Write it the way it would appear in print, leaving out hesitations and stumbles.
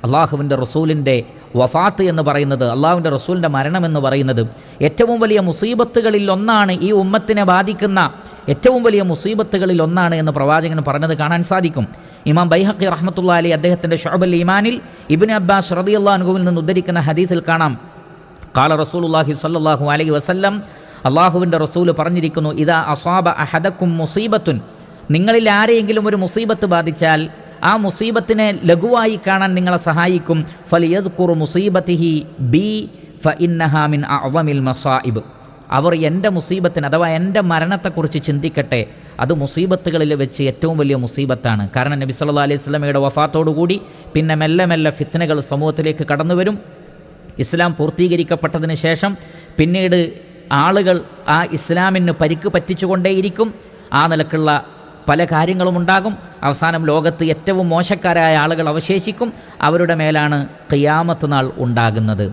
അള്ളാഹുവിൻ്റെ റസൂലിൻ്റെ വഫാത്ത് എന്ന് പറയുന്നത്, അള്ളാഹുവിൻ്റെ റസൂലിൻ്റെ മരണം എന്ന് പറയുന്നത് ഏറ്റവും വലിയ മുസീബത്തുകളിൽ ഒന്നാണ്, ഈ ഉമ്മത്തിനെ ബാധിക്കുന്ന ഏറ്റവും വലിയ മുസീബത്തുകളിൽ ഒന്നാണ് എന്ന് പ്രവാചകൻ പറഞ്ഞത് കാണാൻ സാധിക്കും. ഇമാം ബൈഹഖി റഹ്മത്തുള്ളാഹി അലൈഹി അദ്ദേഹത്തിൻ്റെ ശുഅബുൽ ഈമാനിൽ ഇബ്നു അബ്ബാസ് റളിയല്ലാഹു അൻഹുവിൽ നിന്ന് ഉദ്ധരിക്കുന്ന ഹദീസിൽ കാണാം, ഖാല റസൂലുള്ളാഹി സ്വല്ലല്ലാഹു അലൈഹി വസല്ലം, അള്ളാഹുവിൻ്റെ റസൂൽ പറഞ്ഞിരിക്കുന്നു, ഇദാ അസ്വാബ അഹദക്കും മുസീബത്തുൻ, നിങ്ങളിൽ ആരെയെങ്കിലും ഒരു മുസീബത്ത് ബാധിച്ചാൽ ആ മുസീബത്തിനെ ലഘുവായി കാണാൻ നിങ്ങളെ സഹായിക്കും. ഫലിയദ്കുറു മുസീബത്തിഹി ബി ഫഇന്നഹാ മിൻ അഅ്ളമിൽ മസായിബ്, അവർ എൻ്റെ മുസീബത്തിന് അഥവാ എൻ്റെ മരണത്തെക്കുറിച്ച് ചിന്തിക്കട്ടെ, അത് മുസീബത്തുകളിൽ വെച്ച് ഏറ്റവും വലിയ മുസീബത്താണ്. കാരണം നബി സല്ലല്ലാഹു അലൈഹി വസല്ലമയുടെ വഫാത്തോടുകൂടി പിന്നെ മെല്ലെ മെല്ലെ ഫിത്നകൾ സമൂഹത്തിലേക്ക് കടന്നു വരും. ഇസ്ലാം പൂർത്തീകരിക്കപ്പെട്ടതിന് ശേഷം പിന്നീട് ആളുകൾ ആ ഇസ്ലാമിന് പരിക്ക് പറ്റിച്ചുകൊണ്ടേയിരിക്കും. ആ നിലക്കുള്ള പല കാര്യങ്ങളും ഉണ്ടാകും. അവസാനം ലോകത്ത് ഏറ്റവും മോശക്കാരായ ആളുകൾ അവശേഷിക്കും. അവരുടെ മേലാണ് ഖിയാമത്ത് നാൾ ഉണ്ടാകുന്നത്.